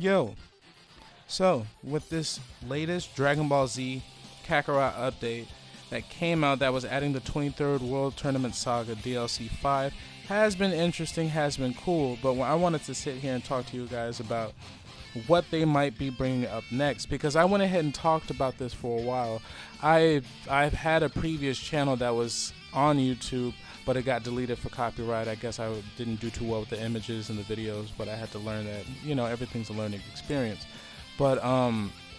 Yo, so with this latest Dragon Ball Z Kakarot update that came out that was adding the 23rd World Tournament Saga DLC 5 has been interesting, has been cool, but I wanted to sit here and talk to you guys about what they might be bringing up next, because I went ahead and talked about this for a while. I've had a previous channel that was on YouTube, but it got deleted for copyright. I guess I didn't do too well with the images and the videos, but I had to learn that, everything's a learning experience. But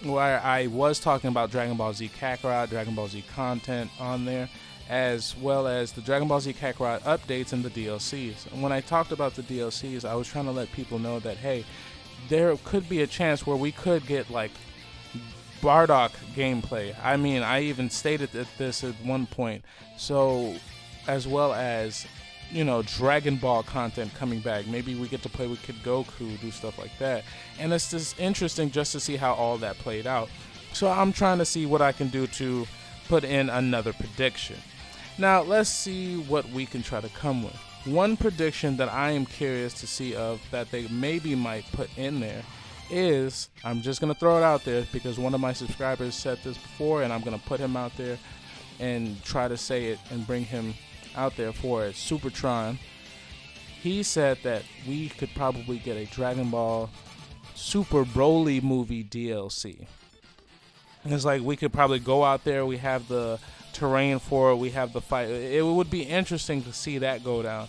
where I was talking about Dragon Ball Z Kakarot, Dragon Ball Z content on there, as well as the Dragon Ball Z Kakarot updates and the DLCs. And when I talked about the DLCs, I was trying to let people know that, hey, there could be a chance where we could get like Bardock gameplay. I mean, I even stated this at one point. So, as well as, Dragon Ball content coming back. Maybe we get to play with Kid Goku, do stuff like that. And it's just interesting just to see how all that played out. So I'm trying to see what I can do to put in another prediction. Now, let's see what we can try to come with. One prediction that I am curious to see of that they maybe might put in there is, I'm just going to throw it out there because one of my subscribers said this before, and I'm going to put him out there and try to say it and bring him out there for it. Supertron, he said that we could probably get a Dragon Ball Super Broly movie DLC. It's like we could probably go out there, we have the terrain for it, we have the fight. It would be interesting to see that go down.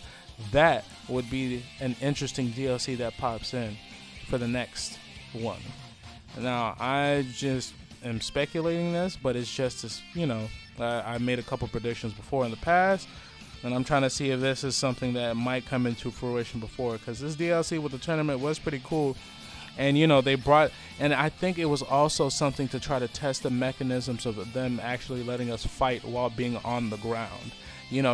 That would be an interesting DLC that pops in for the next one. Now, I just am speculating this, but it's just as, I made a couple predictions before in the past, and I'm trying to see if this is something that might come into fruition before, because this DLC with the tournament was pretty cool. And they brought, and I think it was also something to try to test the mechanisms of them actually letting us fight while being on the ground,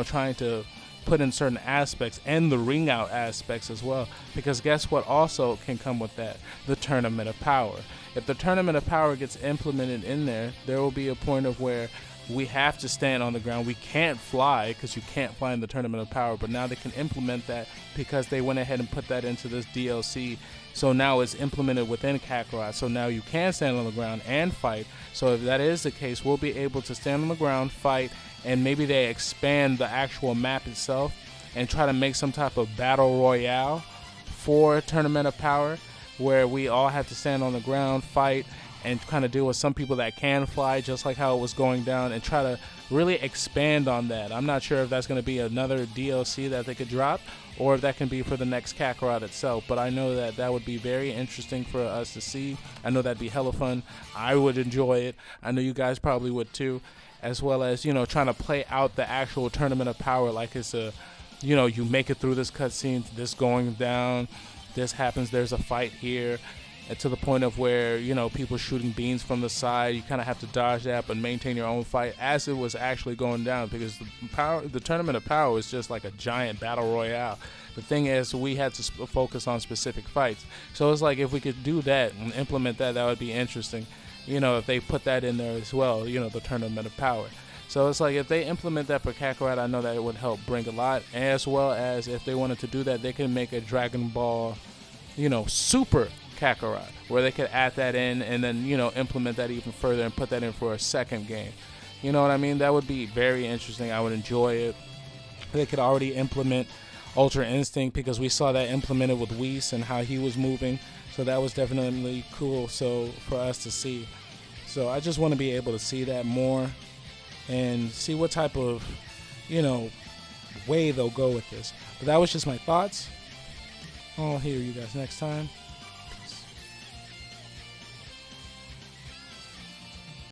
trying to put in certain aspects and the ring out aspects as well, because guess what also can come with that? The Tournament of Power. If the Tournament of Power gets implemented in there, there will be a point of where we have to stand on the ground. We can't fly because you can't fly in the Tournament of Power, but now they can implement that because they went ahead and put that into this DLC. So now it's implemented within Kakarot. So now you can stand on the ground and fight. So if that is the case, we'll be able to stand on the ground, fight, and maybe they expand the actual map itself and try to make some type of battle royale for Tournament of Power, where we all have to stand on the ground, fight, and kind of deal with some people that can fly, just like how it was going down, and try to really expand on that. I'm not sure if that's going to be another DLC that they could drop, or if that can be for the next Kakarot itself, but I know that that would be very interesting for us to see. I know that'd be hella fun. I would enjoy it. I know you guys probably would too, as well as, trying to play out the actual Tournament of Power like it's a, you make it through this cutscene, this going down, this happens, there's a fight here, to the point of where, people shooting beams from the side. You kind of have to dodge that but maintain your own fight as it was actually going down, because the Tournament of Power is just like a giant battle royale. The thing is, we had to focus on specific fights. So it's like if we could do that and implement that, that would be interesting. If they put that in there as well, the Tournament of Power. So it's like if they implement that for Kakarot, I know that it would help bring a lot. As well as if they wanted to do that, they can make a Dragon Ball, Super Kakarot, where they could add that in and then, implement that even further and put that in for a second game. You know what I mean? That would be very interesting. I would enjoy it. They could already implement Ultra Instinct, because we saw that implemented with Whis and how he was moving. So that was definitely cool for us to see. So I just want to be able to see that more and see what type of, way they'll go with this. But that was just my thoughts. I'll hear you guys next time.